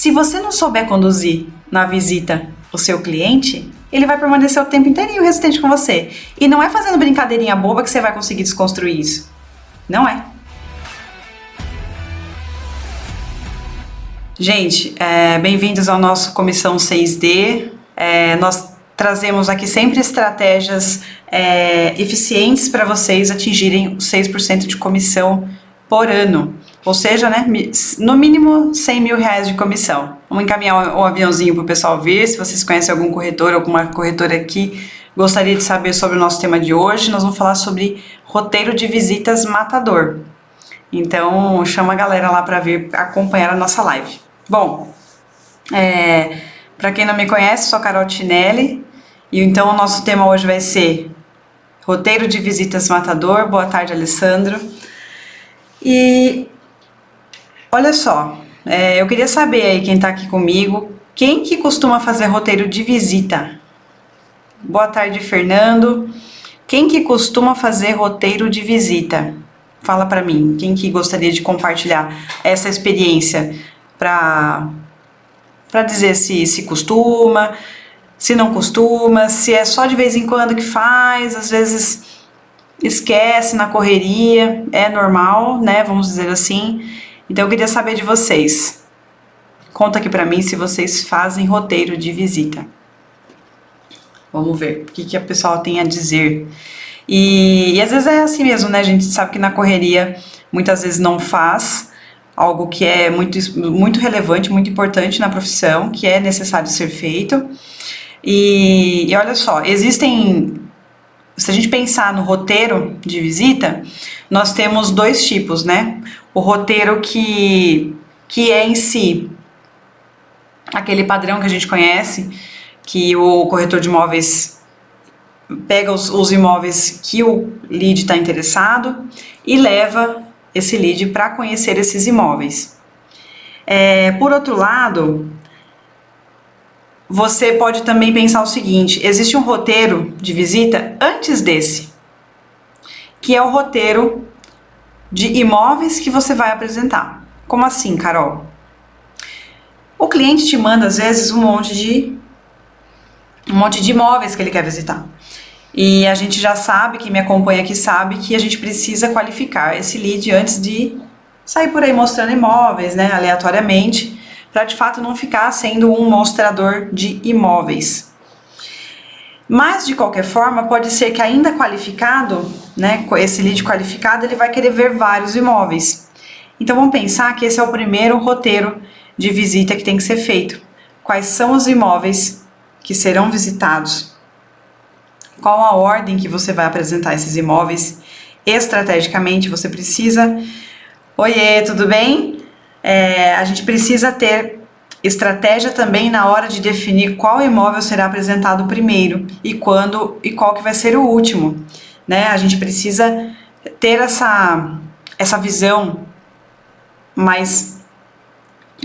Se você não souber conduzir na visita o seu cliente, ele vai permanecer o tempo inteirinho resistente com você. E não é fazendo brincadeirinha boba que você vai conseguir desconstruir isso. Não é. Gente, bem-vindos ao nosso Comissão 6D. Nós trazemos aqui sempre estratégias eficientes para vocês atingirem os 6% de comissão por ano. Ou seja, né, no mínimo R$100 mil de comissão. Vamos encaminhar o aviãozinho para o pessoal ver. Se vocês conhecem algum corretor, alguma corretora aqui, gostaria de saber sobre o nosso tema de hoje. Nós vamos falar sobre roteiro de visitas matador. Então, chama a galera lá para vir acompanhar a nossa live. Bom, para quem não me conhece, sou Carol Tinelli. E então o nosso tema hoje vai ser roteiro de visitas matador. Boa tarde, Alessandro. E olha só, eu queria saber aí quem tá aqui comigo, quem que costuma fazer roteiro de visita? Boa tarde, Fernando. Quem que costuma fazer roteiro de visita? Fala pra mim, quem que gostaria de compartilhar essa experiência para dizer se costuma, se não costuma, se é só de vez em quando que faz, às vezes esquece na correria, é normal, né? Vamos dizer assim. Então eu queria saber de vocês. Conta aqui pra mim se vocês fazem roteiro de visita. Vamos ver o que a pessoa tem a dizer. E às vezes é assim mesmo, né? A gente sabe que na correria muitas vezes não faz algo que é muito relevante, muito importante na profissão, que é necessário ser feito. E olha só, existem... Se a gente pensar no roteiro de visita, nós temos dois tipos, né? O roteiro que é em si aquele padrão que a gente conhece, que o corretor de imóveis pega os imóveis que o lead está interessado e leva esse lead para conhecer esses imóveis. Por outro lado, você pode também pensar o seguinte: existe um roteiro de visita antes desse, que é o roteiro de imóveis que você vai apresentar. Como assim, Carol? O cliente te manda, às vezes, um monte de imóveis que ele quer visitar. E a gente já sabe, quem me acompanha aqui sabe, que a gente precisa qualificar esse lead antes de sair por aí mostrando imóveis, né, aleatoriamente, para de fato não ficar sendo um mostrador de imóveis. Mas, de qualquer forma, pode ser que ainda qualificado, né, esse lead qualificado, ele vai querer ver vários imóveis. Então, vamos pensar que esse é o primeiro roteiro de visita que tem que ser feito. Quais são os imóveis que serão visitados? Qual a ordem que você vai apresentar esses imóveis? Estrategicamente, você precisa... Oiê, tudo bem? A gente precisa ter estratégia também na hora de definir qual imóvel será apresentado primeiro e quando e qual que vai ser o último, né? A gente precisa ter essa visão mais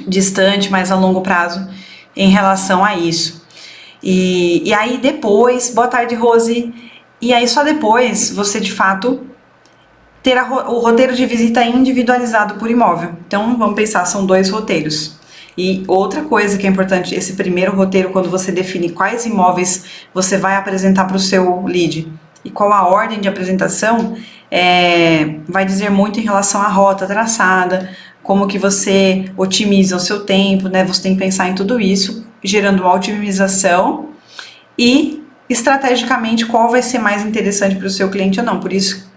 distante, mais a longo prazo em relação a isso. E aí depois, boa tarde, Rose, e aí só depois você de fato ter o roteiro de visita individualizado por imóvel. Então vamos pensar, são dois roteiros. E outra coisa que é importante, esse primeiro roteiro, quando você define quais imóveis você vai apresentar para o seu lead e qual a ordem de apresentação, vai dizer muito em relação à rota traçada, como que você otimiza o seu tempo, né? Você tem que pensar em tudo isso, gerando uma otimização e estrategicamente qual vai ser mais interessante para o seu cliente ou não. Por isso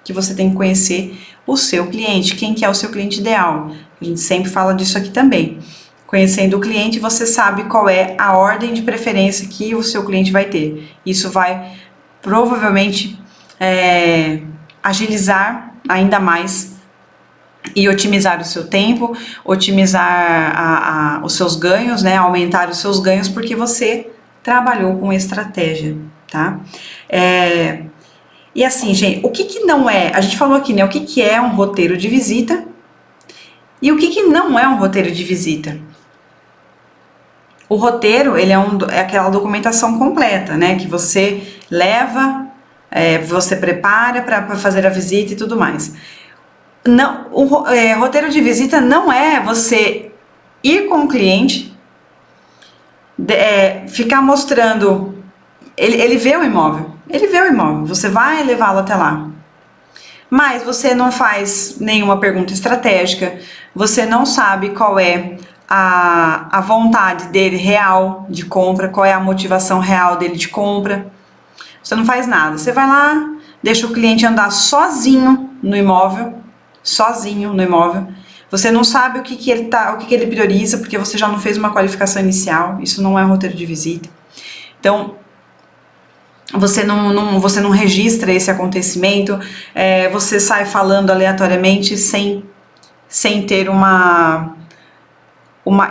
que você tem que conhecer o seu cliente, quem que é o seu cliente ideal. A gente sempre fala disso aqui também. Conhecendo o cliente, você sabe qual é a ordem de preferência que o seu cliente vai ter. Isso vai provavelmente agilizar ainda mais e otimizar o seu tempo, otimizar os seus ganhos, né? Aumentar os seus ganhos porque você trabalhou com estratégia, tá? E assim, gente, o que não é? A gente falou aqui, né? O que é um roteiro de visita e o que não é um roteiro de visita. O roteiro, ele é aquela documentação completa, né? Que você leva, você prepara para fazer a visita e tudo mais. Não, o roteiro de visita não é você ir com o cliente, ficar mostrando, ele vê o imóvel, você vai levá-lo até lá, mas você não faz nenhuma pergunta estratégica, você não sabe qual é a vontade dele real de compra, qual é a motivação real dele de compra, você não faz nada, você vai lá, deixa o cliente andar sozinho no imóvel, você não sabe o que ele prioriza, porque você já não fez uma qualificação inicial, isso não é roteiro de visita. Então, você não registra esse acontecimento, você sai falando aleatoriamente sem ter uma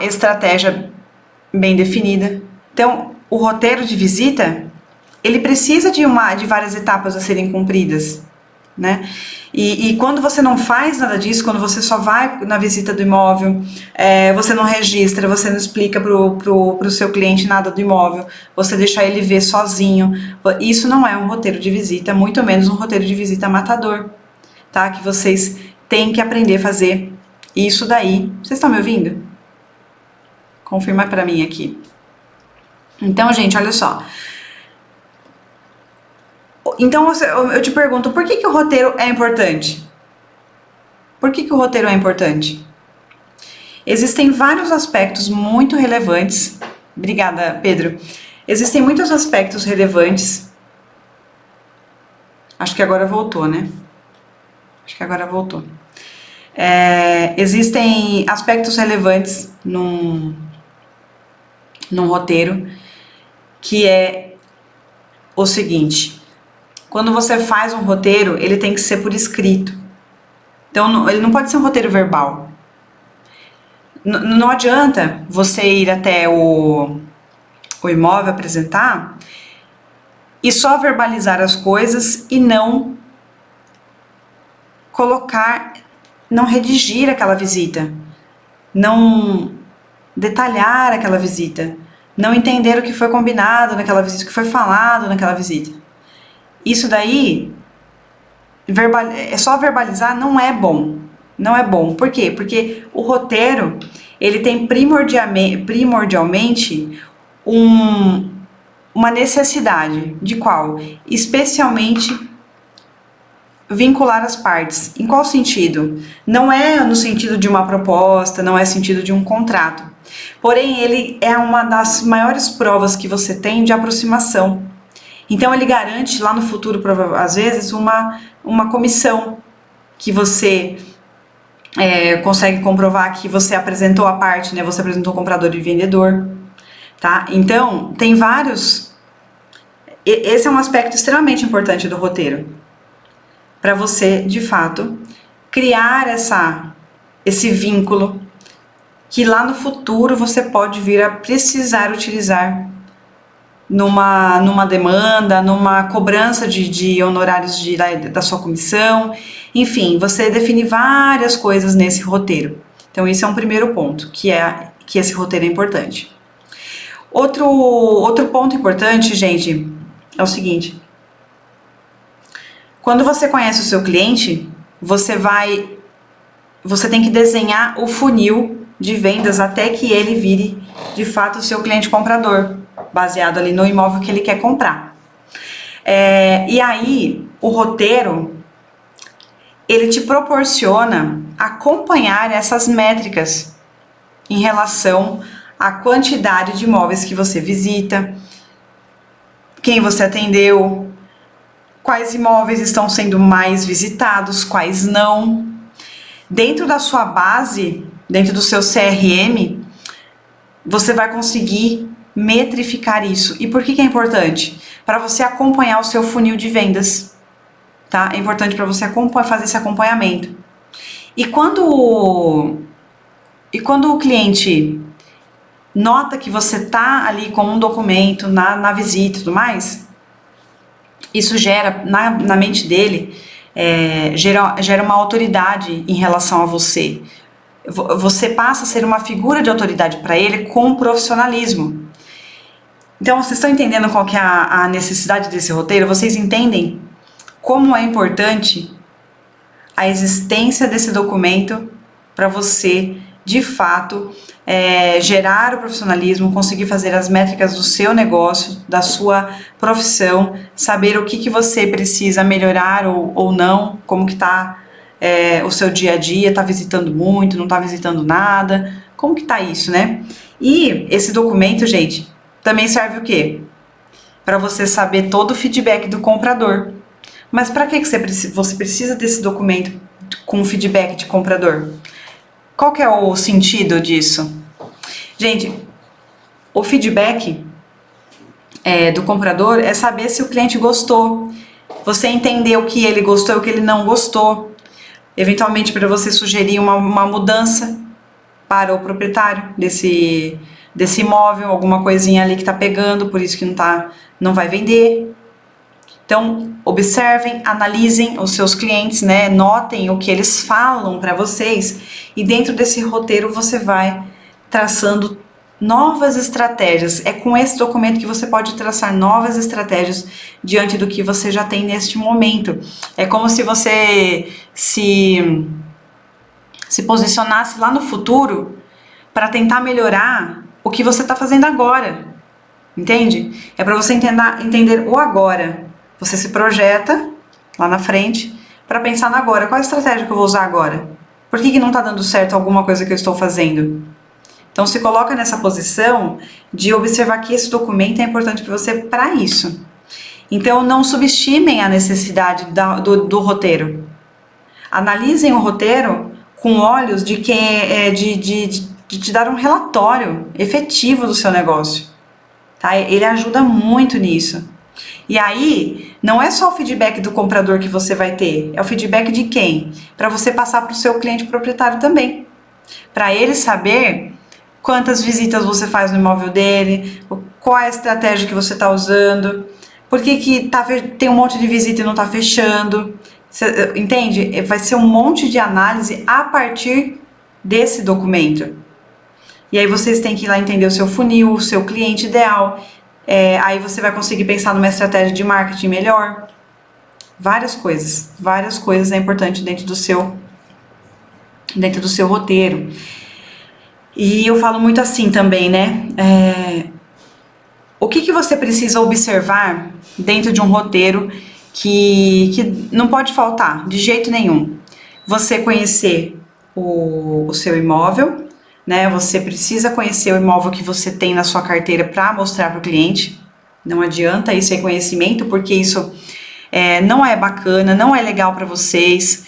estratégia bem definida. Então, o roteiro de visita, ele precisa de várias etapas a serem cumpridas, né? E quando você não faz nada disso, quando você só vai na visita do imóvel, você não registra, você não explica pro seu cliente nada do imóvel, você deixa ele ver sozinho, isso não é um roteiro de visita, muito menos um roteiro de visita matador, tá? Que vocês têm que aprender a fazer isso daí. Vocês estão me ouvindo? Confirma pra mim aqui. Então, gente, olha só. Então, eu te pergunto, por que o roteiro é importante? Por que o roteiro é importante? Existem vários aspectos muito relevantes. Obrigada, Pedro. Existem muitos aspectos relevantes. Acho que agora voltou, né? Existem aspectos relevantes num roteiro, que é o seguinte: quando você faz um roteiro, ele tem que ser por escrito. Então, ele não pode ser um roteiro verbal. Não adianta você ir até o imóvel apresentar e só verbalizar as coisas e não não redigir aquela visita, não detalhar aquela visita, não entender o que foi combinado naquela visita, o que foi falado naquela visita. Isso daí, só verbalizar não é bom. Não é bom. Por quê? Porque o roteiro, ele tem primordialmente uma necessidade. De qual? Especialmente vincular as partes. Em qual sentido? Não é no sentido de uma proposta, não é no sentido de um contrato. Porém, ele é uma das maiores provas que você tem de aproximação. Então, ele garante lá no futuro, às vezes, uma comissão que você consegue comprovar que você apresentou a parte, né? Você apresentou comprador e vendedor, tá? Então, tem vários... Esse é um aspecto extremamente importante do roteiro, para você, de fato, criar esse vínculo que lá no futuro você pode vir a precisar utilizar numa demanda, numa cobrança de honorários da sua comissão, enfim, você define várias coisas nesse roteiro. Então, esse é um primeiro ponto, que esse roteiro é importante. Outro ponto importante, gente, é o seguinte: quando você conhece o seu cliente, você tem que desenhar o funil de vendas até que ele vire, de fato, o seu cliente comprador, baseado ali no imóvel que ele quer comprar. E aí, o roteiro, ele te proporciona acompanhar essas métricas em relação à quantidade de imóveis que você visita, quem você atendeu, quais imóveis estão sendo mais visitados, quais não. Dentro da sua base, dentro do seu CRM, você vai conseguir metrificar isso. E por que é importante? Para você acompanhar o seu funil de vendas, tá? É importante para você fazer esse acompanhamento. E quando o cliente nota que você tá ali com um documento na visita e tudo mais, isso gera na mente dele, gera uma autoridade em relação a você. Você passa a ser uma figura de autoridade para ele com profissionalismo. Então, vocês estão entendendo qual que é a necessidade desse roteiro? Vocês entendem como é importante a existência desse documento para você de fato, gerar o profissionalismo, conseguir fazer as métricas do seu negócio, da sua profissão, saber o que você precisa melhorar ou não, como que está o seu dia a dia, está visitando muito, não está visitando nada, como que está isso, né? E esse documento, gente, também serve o quê? Para você saber todo o feedback do comprador. Mas para que você precisa desse documento com feedback de comprador? Qual que é o sentido disso? Gente, o feedback do comprador é saber se o cliente gostou, você entender o que ele gostou e o que ele não gostou, eventualmente para você sugerir uma mudança para o proprietário desse imóvel, alguma coisinha ali que está pegando, por isso que não vai vender. Então, observem, analisem os seus clientes, né? Notem o que eles falam para vocês e dentro desse roteiro você vai traçando novas estratégias. É com esse documento que você pode traçar novas estratégias diante do que você já tem neste momento. É como se você se posicionasse lá no futuro para tentar melhorar o que você está fazendo agora, entende? É para você entender o agora. Você se projeta lá na frente para pensar no agora. Qual é a estratégia que eu vou usar agora? Por que não está dando certo alguma coisa que eu estou fazendo? Então se coloca nessa posição de observar que esse documento é importante para você para isso. Então não subestimem a necessidade do roteiro. Analisem o roteiro com olhos de te dar um relatório efetivo do seu negócio. Tá? Ele ajuda muito nisso. E aí, não é só o feedback do comprador que você vai ter, é o feedback de quem? Para você passar para o seu cliente proprietário também. Para ele saber quantas visitas você faz no imóvel dele, qual é a estratégia que você está usando, por que tem um monte de visita e não está fechando. Você, entende? Vai ser um monte de análise a partir desse documento. E aí vocês têm que ir lá entender o seu funil, o seu cliente ideal. Aí você vai conseguir pensar numa estratégia de marketing melhor. Várias coisas é importante dentro do seu roteiro. E eu falo muito assim também, né? O que você precisa observar dentro de um roteiro que não pode faltar de jeito nenhum? Você conhecer o seu imóvel, né? Você precisa conhecer o imóvel que você tem na sua carteira para mostrar para o cliente. Não adianta isso sem conhecimento, porque isso não é bacana, não é legal para vocês,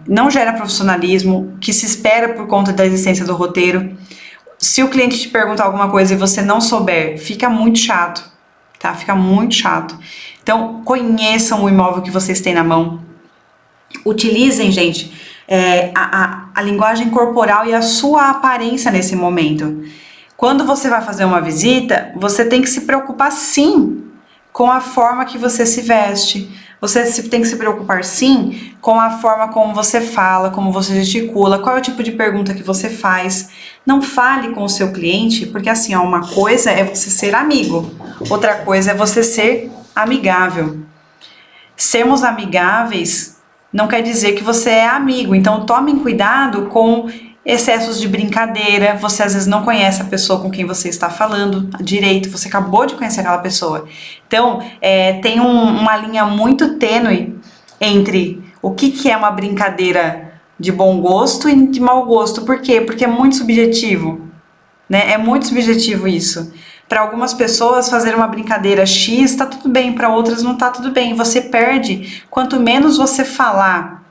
não gera profissionalismo que se espera por conta da existência do roteiro. Se o cliente te perguntar alguma coisa e você não souber, fica muito chato, tá? Fica muito chato. Então, conheçam o imóvel que vocês têm na mão. Utilizem, gente, a linguagem corporal e a sua aparência nesse momento. Quando você vai fazer uma visita, você tem que se preocupar sim com a forma que você se veste. Você tem que se preocupar sim com a forma como você fala, como você gesticula, qual é o tipo de pergunta que você faz. Não fale com o seu cliente, porque assim, uma coisa é você ser amigo, outra coisa é você ser amigável. Sermos amigáveis não quer dizer que você é amigo, então tomem cuidado com excessos de brincadeira. Você às vezes não conhece a pessoa com quem você está falando direito, você acabou de conhecer aquela pessoa. Então, tem uma linha muito tênue entre o que é uma brincadeira de bom gosto e de mau gosto. Por quê? Porque é muito subjetivo, né? É muito subjetivo isso. Para algumas pessoas fazer uma brincadeira X está tudo bem, para outras não está tudo bem. Você perde, quanto menos você falar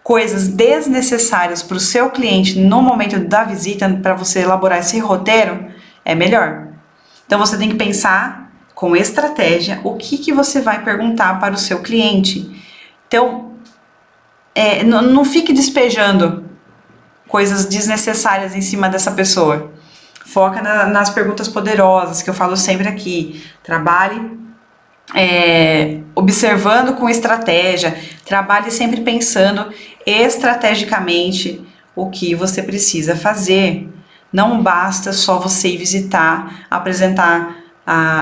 coisas desnecessárias para o seu cliente no momento da visita, para você elaborar esse roteiro, é melhor. Então você tem que pensar com estratégia o que você vai perguntar para o seu cliente. Então, não fique despejando coisas desnecessárias em cima dessa pessoa. Foca nas perguntas poderosas, que eu falo sempre aqui. Trabalhe observando com estratégia, trabalhe sempre pensando estrategicamente o que você precisa fazer. Não basta só você ir visitar, apresentar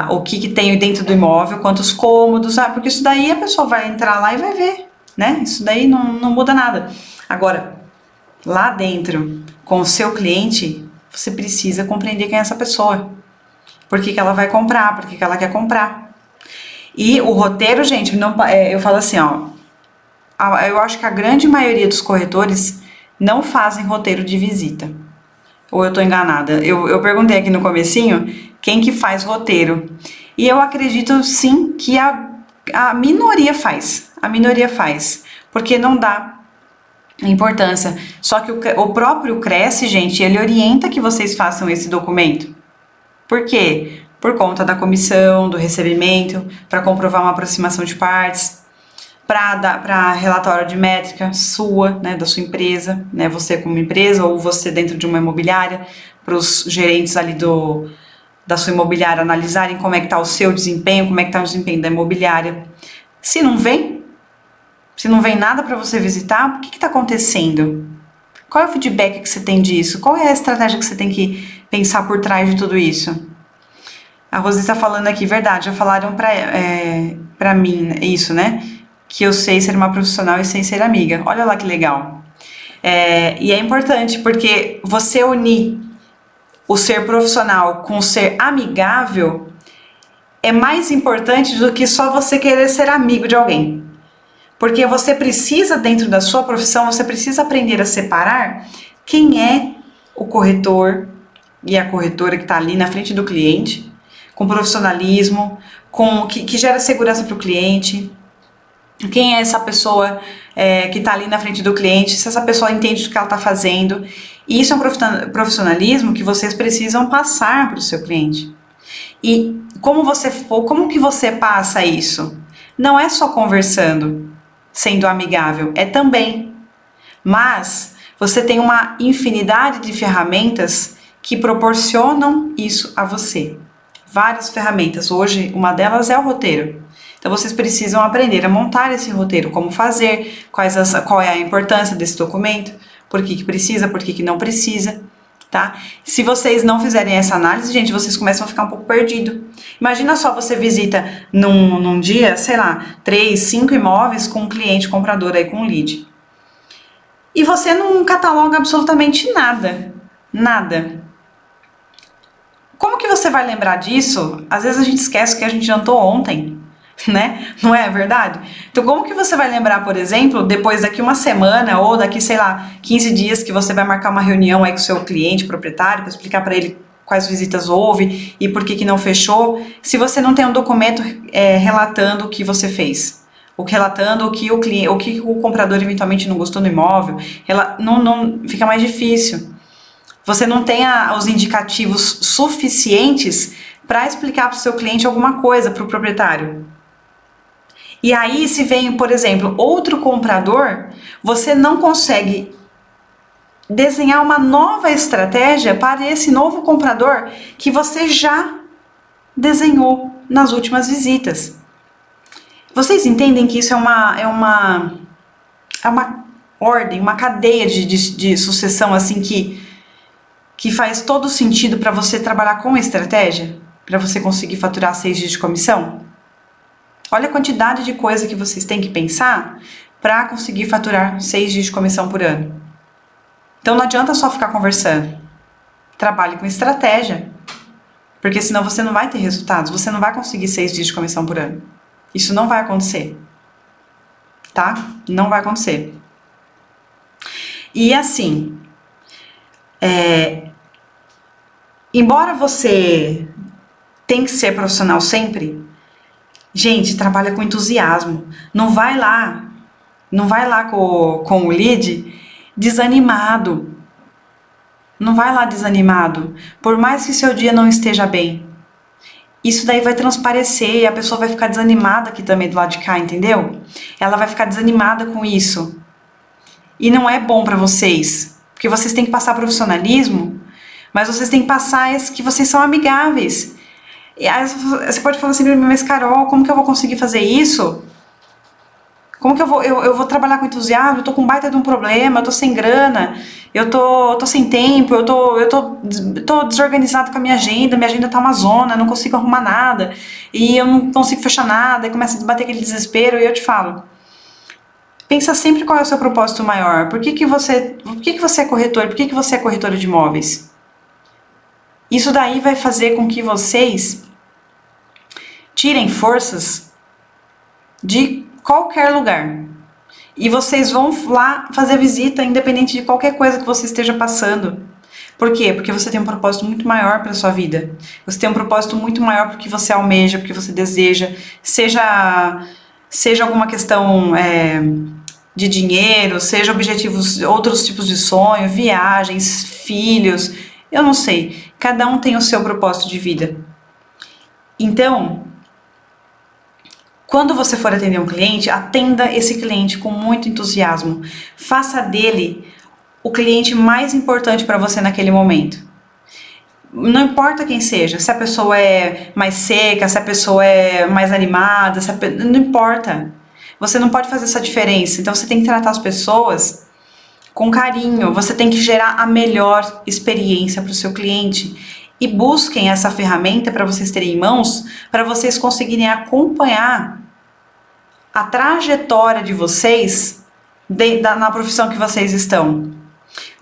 o que tem dentro do imóvel, quantos cômodos, porque isso daí a pessoa vai entrar lá e vai ver, né? Isso daí não muda nada. Agora, lá dentro, com o seu cliente, você precisa compreender quem é essa pessoa. Por que ela vai comprar, por que ela quer comprar. E o roteiro, gente, não, eu falo assim, ó, eu acho que a grande maioria dos corretores não fazem roteiro de visita. Ou eu tô enganada? Eu perguntei aqui no comecinho quem que faz roteiro. E eu acredito sim que a minoria faz. A minoria faz. Porque não dá importância. Só que o próprio Cresce, gente, ele orienta que vocês façam esse documento. Por quê? Por conta da comissão, do recebimento, para comprovar uma aproximação de partes, para relatório de métrica sua, né, da sua empresa, né, você como empresa ou você dentro de uma imobiliária, para os gerentes ali da sua imobiliária analisarem como é que está o seu desempenho, como é que está o desempenho da imobiliária. Se não vem nada para você visitar, o que está acontecendo? Qual é o feedback que você tem disso? Qual é a estratégia que você tem que pensar por trás de tudo isso? A Rosy está falando aqui, verdade, já falaram para mim isso, né? Que eu sei ser uma profissional e sei ser amiga. Olha lá que legal. E é importante porque você unir o ser profissional com o ser amigável é mais importante do que só você querer ser amigo de alguém. Porque você precisa, dentro da sua profissão, você precisa aprender a separar quem é o corretor e a corretora que está ali na frente do cliente, com profissionalismo, que gera segurança para o cliente. Quem é essa pessoa que está ali na frente do cliente, se essa pessoa entende o que ela está fazendo. E isso é um profissionalismo que vocês precisam passar para o seu cliente. E como que você passa isso? Não é só conversando, sendo amigável, é também. Mas você tem uma infinidade de ferramentas que proporcionam isso a você. Várias ferramentas. Hoje, uma delas é o roteiro. Então, vocês precisam aprender a montar esse roteiro, como fazer, qual é a importância desse documento, por que precisa, por que não precisa, tá? Se vocês não fizerem essa análise, gente, vocês começam a ficar um pouco perdido. Imagina só, você visita num dia, sei lá, 3, 5 imóveis com um cliente comprador aí, com um lead. E você não cataloga absolutamente nada. Nada. Como que você vai lembrar disso? Às vezes a gente esquece que a gente jantou ontem, né? Não é verdade? Então, como que você vai lembrar, por exemplo, depois daqui uma semana ou daqui, sei lá, 15 dias que você vai marcar uma reunião aí com o seu cliente, proprietário, para explicar para ele quais visitas houve e por que não fechou, se você não tem um documento relatando o que você fez? Relatando o que o comprador eventualmente não gostou do imóvel, não fica mais difícil. Você não tem os indicativos suficientes para explicar para o seu cliente alguma coisa, para o proprietário. E aí, se vem, por exemplo, outro comprador, você não consegue desenhar uma nova estratégia para esse novo comprador que você já desenhou nas últimas visitas. Vocês entendem que isso é uma ordem, uma cadeia de sucessão assim que faz todo sentido para você trabalhar com estratégia, para você conseguir faturar 6 dias de comissão? Olha a quantidade de coisa que vocês têm que pensar para conseguir faturar 6 dias de comissão por ano. Então não adianta só ficar conversando. Trabalhe com estratégia, porque senão você não vai ter resultados, você não vai conseguir 6 dias de comissão por ano. Isso não vai acontecer, tá? Não vai acontecer. E assim, embora você tenha que ser profissional sempre, gente, trabalha com entusiasmo. Não vai lá com o lead desanimado. Não vai lá desanimado. Por mais que seu dia não esteja bem. Isso daí vai transparecer e a pessoa vai ficar desanimada aqui também do lado de cá, entendeu? Ela vai ficar desanimada com isso. E não é bom pra vocês. Porque vocês têm que passar profissionalismo, mas vocês têm que passar que vocês são amigáveis. E aí você pode falar assim, mas Carol, como que eu vou conseguir fazer isso? Como que eu vou trabalhar com entusiasmo? Eu tô com um baita de um problema, eu tô sem grana, eu tô sem tempo, eu tô desorganizado com a minha agenda tá uma zona, eu não consigo arrumar nada, e eu não consigo fechar nada, e começa a bater aquele desespero, e eu te falo, Pensa sempre qual é o seu propósito maior. Por que você é corretor? Por que você é corretora de imóveis? Isso daí vai fazer com que vocês tirem forças de qualquer lugar. E vocês vão lá fazer visita independente de qualquer coisa que você esteja passando. Por quê? Porque você tem um propósito muito maior para a sua vida. Você tem um propósito muito maior porque você almeja, porque você deseja. Seja alguma questão de dinheiro, seja objetivos, outros tipos de sonho, viagens, filhos, eu não sei. Cada um tem o seu propósito de vida. Então, quando você for atender um cliente, atenda esse cliente com muito entusiasmo. Faça dele o cliente mais importante para você naquele momento. Não importa quem seja, se a pessoa é mais seca, se a pessoa é mais animada, não importa. Você não pode fazer essa diferença. Então você tem que tratar as pessoas com carinho, você tem que gerar a melhor experiência para o seu cliente. E busquem essa ferramenta para vocês terem em mãos, para vocês conseguirem acompanhar a trajetória de vocês na profissão que vocês estão.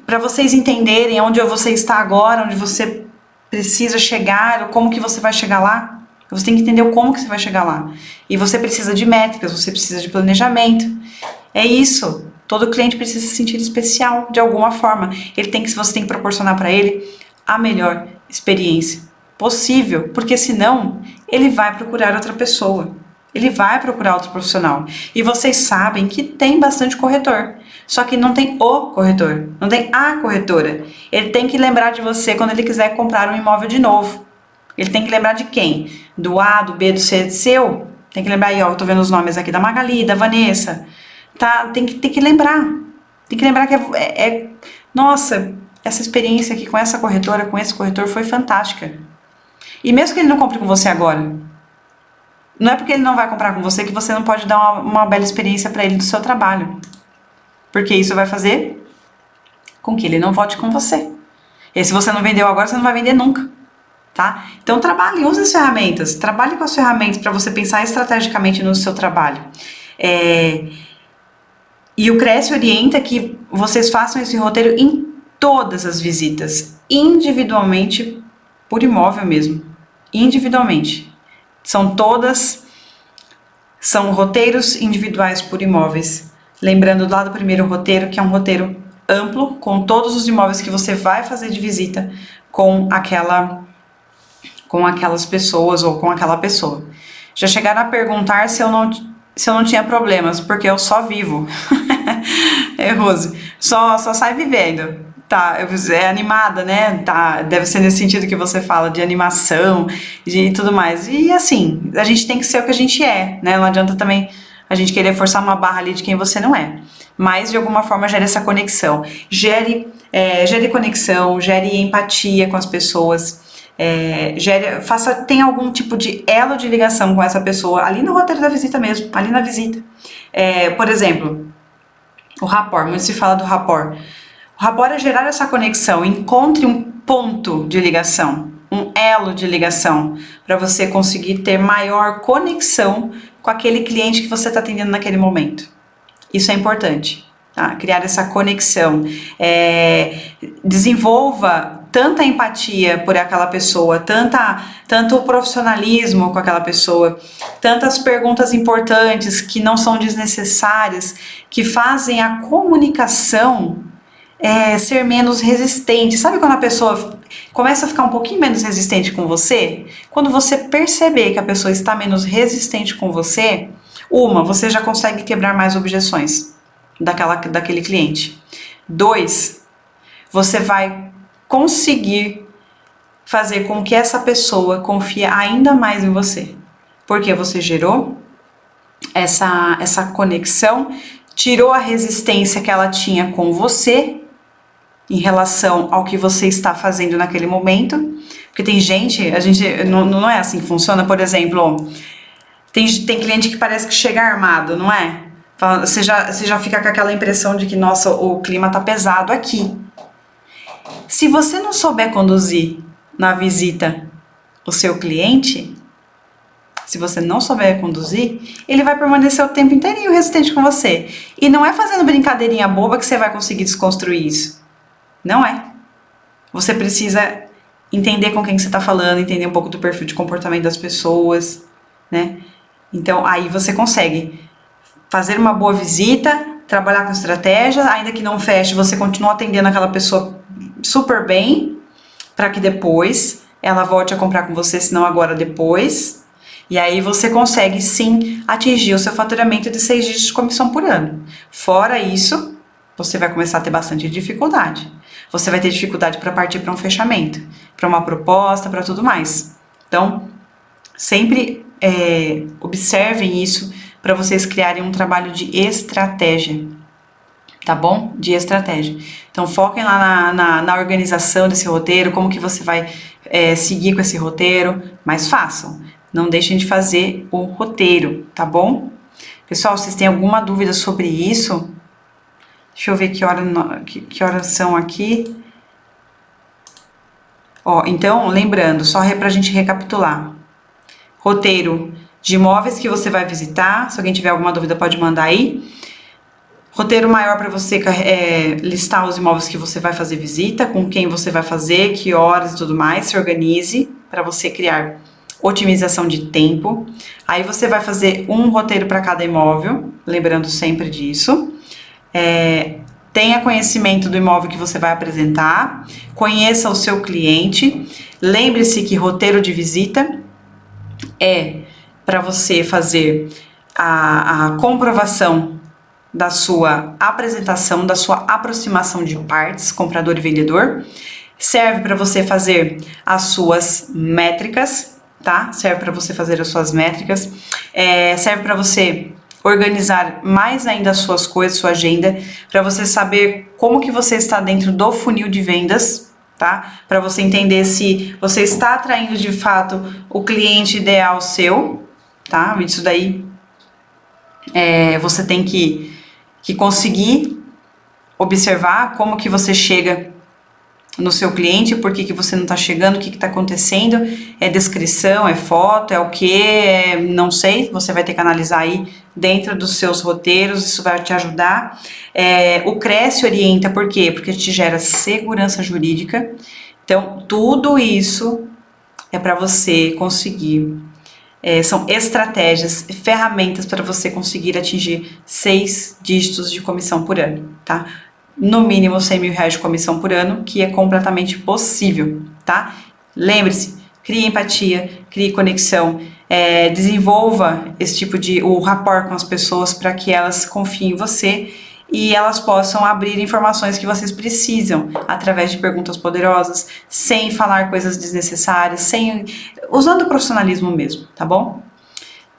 Para vocês entenderem onde você está agora, onde você precisa chegar, como que você vai chegar lá. Você tem que entender como que você vai chegar lá. E você precisa de métricas, você precisa de planejamento. É isso. Todo cliente precisa se sentir especial de alguma forma. Você tem que proporcionar para ele a melhor experiência possível, porque senão ele vai procurar outra pessoa. Ele vai procurar outro profissional. E vocês sabem que tem bastante corretor. Só que não tem o corretor, não tem a corretora. Ele tem que lembrar de você quando ele quiser comprar um imóvel de novo. Ele tem que lembrar de quem? Do A, do B, do C, do seu? Tem que lembrar aí, ó, eu tô vendo os nomes aqui da Magali, da Vanessa. Tá, tem que lembrar. Tem que lembrar que nossa, essa experiência aqui com essa corretora, com esse corretor foi fantástica. E mesmo que ele não compre com você agora, não é porque ele não vai comprar com você que você não pode dar uma bela experiência para ele do seu trabalho. Porque isso vai fazer com que ele não volte com você. E se você não vendeu agora, você não vai vender nunca. Tá? Então trabalhe, use as ferramentas. Trabalhe com as ferramentas para você pensar estrategicamente no seu trabalho. E o Cresce orienta que vocês façam esse roteiro em todas as visitas. Individualmente, por imóvel mesmo. Individualmente. São roteiros individuais por imóveis. Lembrando lá do primeiro roteiro, que é um roteiro amplo, com todos os imóveis que você vai fazer de visita com aquelas pessoas ou com aquela pessoa. Já chegaram a perguntar se eu não tinha problemas, porque eu só vivo. Rose, só sai vivendo. Tá, é animada, né? Tá, deve ser nesse sentido que você fala, de animação e tudo mais. E assim, a gente tem que ser o que a gente é, né? Não adianta também a gente querer forçar uma barra ali de quem você não é. Mas, de alguma forma, gere essa conexão. Gere conexão, gere empatia com as pessoas. Tenha algum tipo de elo de ligação com essa pessoa, ali no roteiro da visita mesmo, ali na visita. Por exemplo, o rapport, muito se fala do rapport. O rapport é gerar essa conexão, encontre um ponto de ligação, um elo de ligação, para você conseguir ter maior conexão com aquele cliente que você está atendendo naquele momento. Isso é importante, tá? Criar essa conexão. Desenvolva tanta empatia por aquela pessoa, tanto profissionalismo com aquela pessoa, tantas perguntas importantes que não são desnecessárias, que fazem a comunicação ser menos resistente. Sabe quando a pessoa começa a ficar um pouquinho menos resistente com você? Quando você perceber que a pessoa está menos resistente com você, você já consegue quebrar mais objeções daquele cliente. 2, você vai conseguir fazer com que essa pessoa confie ainda mais em você. Porque você gerou essa conexão, tirou a resistência que ela tinha com você em relação ao que você está fazendo naquele momento. Porque tem gente, não é assim que funciona. Por exemplo, tem cliente que parece que chega armado, não é? Você já fica com aquela impressão de que, nossa, o clima tá pesado aqui. Se você não souber conduzir na visita o seu cliente, se você não souber conduzir, ele vai permanecer o tempo inteirinho resistente com você. E não é fazendo brincadeirinha boba que você vai conseguir desconstruir isso. Não é. Você precisa entender com quem você está falando, entender um pouco do perfil de comportamento das pessoas, né? Então, aí você consegue fazer uma boa visita, trabalhar com estratégia, ainda que não feche, você continua atendendo aquela pessoa super bem, para que depois ela volte a comprar com você, se não agora, depois. E aí você consegue, sim, atingir o seu faturamento de 6 dígitos de comissão por ano. Fora isso, você vai começar a ter bastante dificuldade. Você vai ter dificuldade para partir para um fechamento, para uma proposta, para tudo mais. Então, sempre observem isso para vocês criarem um trabalho de estratégia, tá bom? De estratégia. Então, foquem lá na organização desse roteiro, como que você vai seguir com esse roteiro, mas façam. Não deixem de fazer o roteiro, tá bom? Pessoal, vocês têm alguma dúvida sobre isso? Deixa eu ver que horas são aqui. Ó, então, lembrando, só pra gente recapitular. Roteiro de imóveis que você vai visitar. Se alguém tiver alguma dúvida, pode mandar aí. Roteiro maior para você listar os imóveis que você vai fazer visita, com quem você vai fazer, que horas e tudo mais. Se organize para você criar otimização de tempo. Aí você vai fazer um roteiro para cada imóvel, lembrando sempre disso. Tenha conhecimento do imóvel que você vai apresentar, conheça o seu cliente. Lembre-se que roteiro de visita é para você fazer a comprovação da sua apresentação, da sua aproximação de partes, comprador e vendedor. Serve para você fazer as suas métricas, tá? Serve para você fazer as suas métricas. Serve para você organizar mais ainda as suas coisas, sua agenda, para você saber como que você está dentro do funil de vendas, tá? Para você entender se você está atraindo de fato o cliente ideal seu, tá? Isso daí você tem que conseguir observar como que você chega no seu cliente, por que você não está chegando, o que está acontecendo, é descrição, é foto, é o que, não sei, você vai ter que analisar aí dentro dos seus roteiros, isso vai te ajudar. O Cresce orienta, por quê? Porque te gera segurança jurídica, então tudo isso é para você conseguir, são estratégias, ferramentas para você conseguir atingir 6 dígitos de comissão por ano, tá? No mínimo R$100 mil de comissão por ano, que é completamente possível, tá? Lembre-se, crie empatia, crie conexão, desenvolva esse tipo o rapport com as pessoas para que elas confiem em você e elas possam abrir informações que vocês precisam através de perguntas poderosas, sem falar coisas desnecessárias, usando o profissionalismo mesmo, tá bom?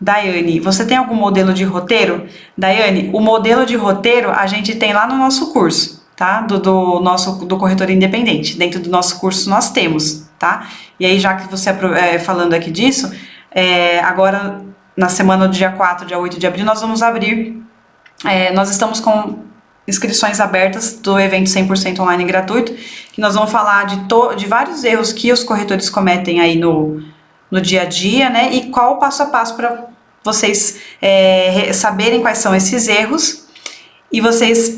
Daiane, você tem algum modelo de roteiro? Daiane, o modelo de roteiro a gente tem lá no nosso curso, tá? Do corretor independente. Dentro do nosso curso nós temos, tá? E aí, já que você falando aqui disso, agora na semana do dia 4, dia 8 de abril, nós vamos abrir, nós estamos com inscrições abertas do evento 100% online gratuito, que nós vamos falar de vários erros que os corretores cometem aí no dia a dia, né? E qual o passo a passo para vocês saberem quais são esses erros e vocês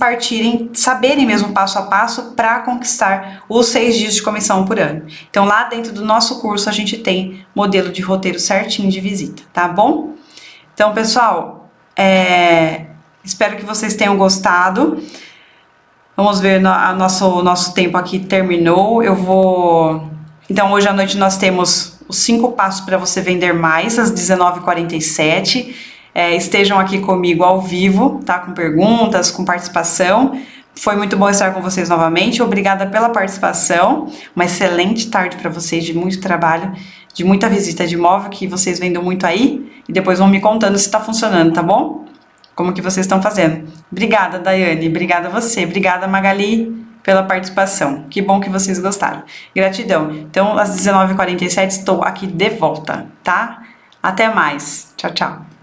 saberem mesmo passo a passo para conquistar os 6 dias de comissão por ano. Então, lá dentro do nosso curso, a gente tem modelo de roteiro certinho de visita, tá bom? Então, pessoal, espero que vocês tenham gostado. Vamos ver, nosso tempo aqui terminou. Então, hoje à noite nós temos os 5 passos para você vender mais, às 19h47. Estejam aqui comigo ao vivo, tá? Com perguntas, com participação. Foi muito bom estar com vocês novamente. Obrigada pela participação. Uma excelente tarde para vocês, de muito trabalho, de muita visita de imóvel, que vocês vendam muito aí. E depois vão me contando se está funcionando, tá bom? Como que vocês estão fazendo. Obrigada, Daiane. Obrigada a você. Obrigada, Magali, pela participação. Que bom que vocês gostaram. Gratidão. Então, às 19h47 estou aqui de volta, tá? Até mais. Tchau, tchau.